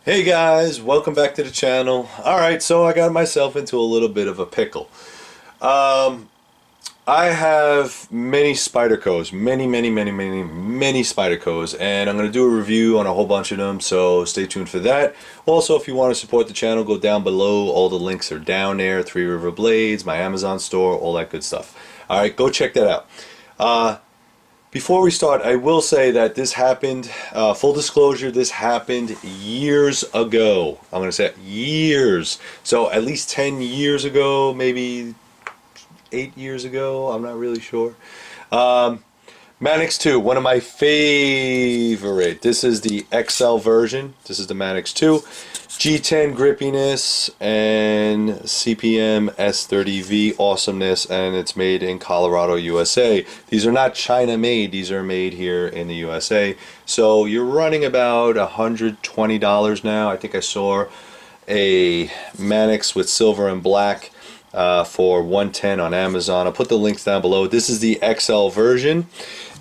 Hey guys, welcome back to the channel. Alright, so I got myself into a little bit of a pickle. Um, I have many Spydercos, many Spydercos, and I'm going to do a review on a whole bunch of them, so stay tuned for that. Also, if you want to support the channel, go down below. All the links are down there. Three River Blades, my Amazon store, all that good stuff. Alright, go check that out. Before we start, I will say that this happened, full disclosure, this happened years ago. I'm going to say years. So at least 10 years ago, maybe 8 years ago, I'm not really sure. Manix 2, one of my favorite. This is the XL version. This is the Manix 2. G10 grippiness and CPM S30V awesomeness, and it's made in Colorado, USA. These are not China made, these are made here in the USA. So you're running about $120 now. I think I saw a Manix with silver and black for $110 on Amazon. I'll put the links down below. This is the XL version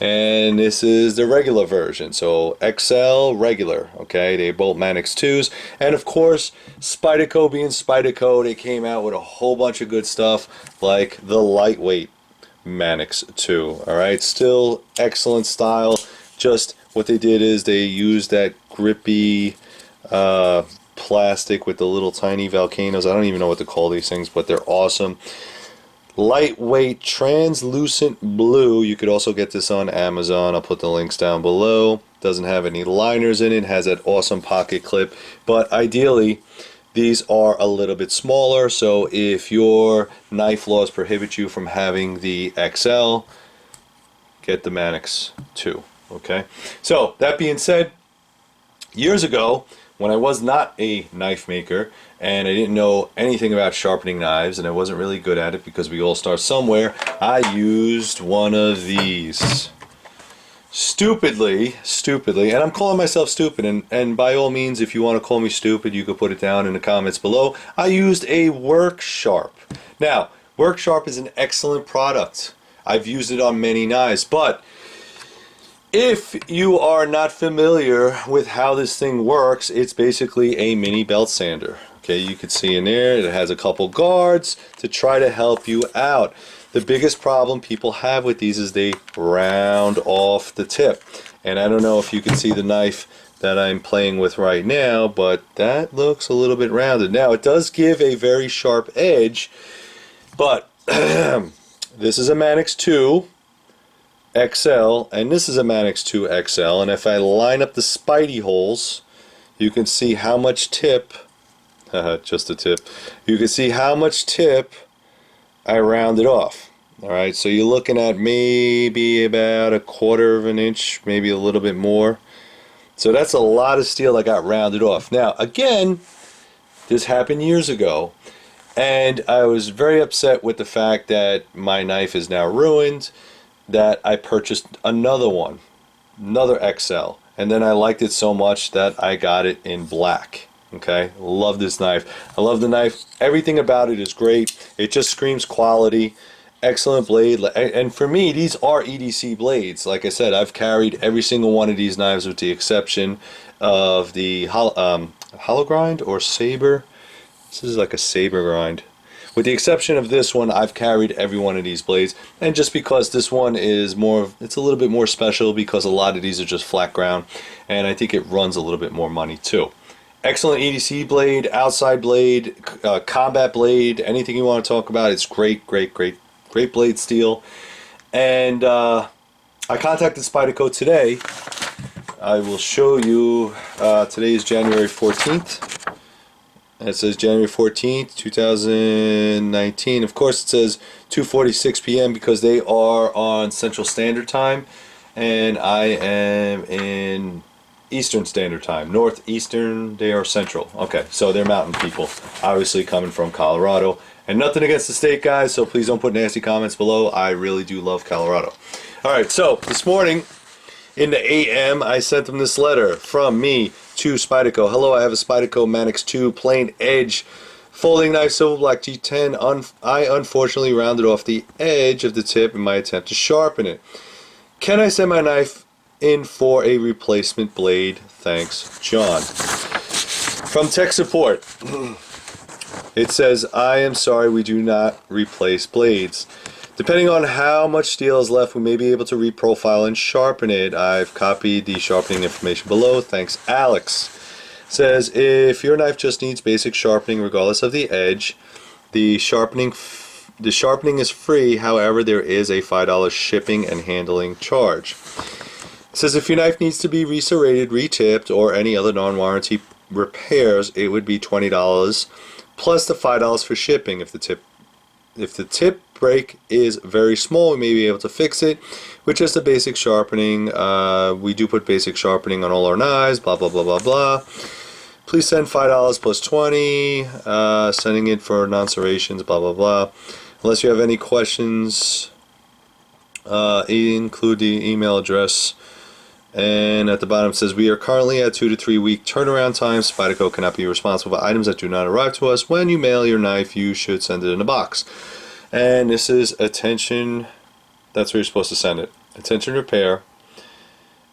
and this is the regular version. So XL, regular, okay? They both Manix 2s. And of course, Spyderco being Spyderco, they came out with a whole bunch of good stuff like the lightweight Manix 2. Alright, still excellent style. Just what they did is they used that grippy plastic with the little tiny volcanoes. I don't even know what to call these things, but they're awesome. Lightweight translucent blue. You could also get this on Amazon. I'll put the links down below. Doesn't have any liners in it. Has that awesome pocket clip, but ideally these are a little bit smaller, so if your knife laws prohibit you from having the XL, get the Manix 2. Okay, so that being said, years ago, when I was not a knife maker and I didn't know anything about sharpening knives and I wasn't really good at it because we all start somewhere, I used one of these. Stupidly, and I'm calling myself stupid, and by all means, if you want to call me stupid, you could put it down in the comments below. I used a Work Sharp. Now, Work Sharp is an excellent product. I've used it on many knives, but if you are not familiar with how this thing works, it's basically a mini belt sander. Okay, you can see in there it has a couple guards to try to help you out. The biggest problem people have with these is they round off the tip. And I don't know if you can see the knife that I'm playing with right now, but that looks a little bit rounded. Now, it does give a very sharp edge, but this is a Manix 2 XL, and this is a Manix 2 XL, and if I line up the Spidey holes, you can see how much tip, just a tip, you can see how much tip I rounded off. Alright, so you're looking at maybe about 1/4 of an inch, maybe a little bit more. So that's a lot of steel I got rounded off. Now, again, this happened years ago, and I was very upset with the fact that my knife is now ruined, that I purchased another one, another XL, and then I liked it so much that I got it in black. Okay, love this knife. I love the knife. Everything about it is great. It just screams quality. Excellent blade, and for me, these are EDC blades. Like I said, I've carried every single one of these knives with the exception of the hollow grind or saber. This is like a saber grind. With the exception of this one, I've carried every one of these blades, and just because this one is more, it's a little bit more special because a lot of these are just flat ground, and I think it runs a little bit more money too. Excellent EDC blade, outside blade, combat blade, anything you want to talk about. It's great blade steel. And I contacted Spyderco today. I will show you, today is January 14th. And it says January 14th, 2019. Of course, it says 2:46 p.m. because they are on Central Standard Time, and I am in Eastern Standard Time. Northeastern, they are Central. Okay, so they're mountain people, obviously coming from Colorado. And nothing against the state, guys, so please don't put nasty comments below. I really do love Colorado. Alright, so this morning, in the AM, I sent them this letter from me to Spyderco. Hello, I have a Spyderco Manix 2 plain edge folding knife, silver black G10. I unfortunately rounded off the edge of the tip in my attempt to sharpen it. Can I send my knife in for a replacement blade? Thanks, John. From tech support, it says, I am sorry, we do not replace blades. Depending on how much steel is left, we may be able to reprofile and sharpen it. I've copied the sharpening information below. Thanks, Alex. Says, if your knife just needs basic sharpening regardless of the edge, the sharpening is free. However, there is a $5 shipping and handling charge. It says, if your knife needs to be reserrated, retipped, or any other non-warranty repairs, it would be $20 plus the $5 for shipping. If the tip break is very small, we may be able to fix it with just the basic sharpening. We do put basic sharpening on all our knives, blah blah blah blah blah. Please send $5 plus 20, sending it for non-serrations, blah blah blah. Unless you have any questions, include the email address. And at the bottom it says, we are currently at 2 to 3 week turnaround time. Spyderco cannot be responsible for items that do not arrive to us. When you mail your knife, you should send it in a box. And this is attention, that's where you're supposed to send it. Attention Repair,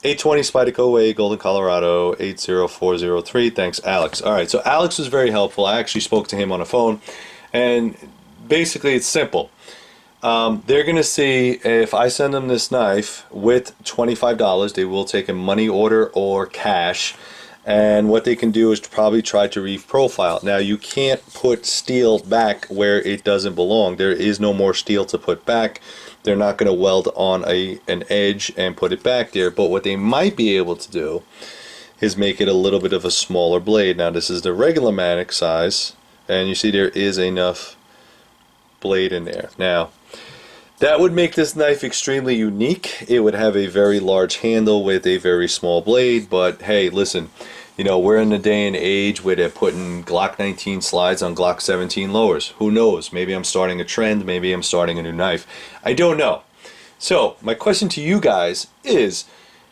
820 Spyderco Way, Golden, Colorado, 80403. Thanks, Alex. Alright, so Alex was very helpful. I actually spoke to him on the phone. And basically it's simple. They're going to see if I send them this knife with $25, they will take a money order or cash, and what they can do is probably try to reprofile. Now, you can't put steel back where it doesn't belong. There is no more steel to put back. They're not going to weld on an edge and put it back there, but what they might be able to do is make it a little bit of a smaller blade. Now, this is the regular Manic size, and you see there is enough blade in there. Now, that would make this knife extremely unique. It would have a very large handle with a very small blade, but hey, listen, you know, we're in the day and age where they're putting Glock 19 slides on Glock 17 lowers. Who knows? Maybe I'm starting a trend, maybe I'm starting a new knife. I don't know. So, my question to you guys is,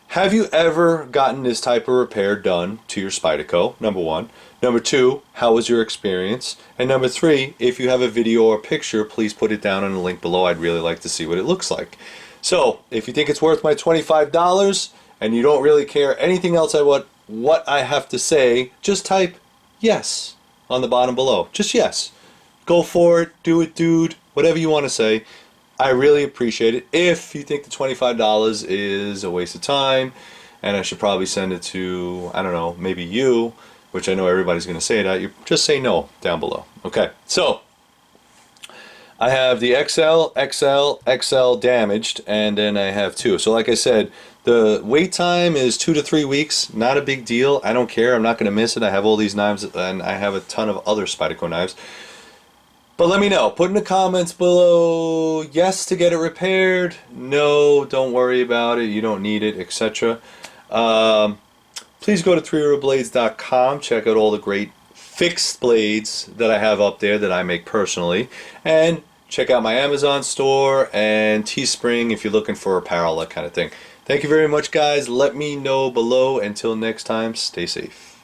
have you ever gotten this type of repair done to your Spyderco? Number one. Number two, how was your experience? And number three, if you have a video or picture, please put it down in the link below. I'd really like to see what it looks like. So, if you think it's worth my $25 and you don't really care anything else what I have to say, just type yes on the bottom below. Just yes. Go for it, do it, dude, whatever you want to say. I really appreciate it. If you think the $25 is a waste of time and I should probably send it to, I don't know, maybe you, which I know everybody's going to say that, you just say no down below. Okay, so I have the XL damaged, and then I have 2. So like I said, the wait time is 2 to 3 weeks. Not a big deal. I don't care. I'm not going to miss it. I have all these knives, and I have a ton of other Spyderco knives. But let me know. Put in the comments below, yes to get it repaired, no, don't worry about it, you don't need it, etc. Please go to 3Roblades.com, check out all the great fixed blades that I have up there that I make personally, and check out my Amazon store and Teespring if you're looking for apparel, that kind of thing. Thank you very much, guys. Let me know below. Until next time, stay safe.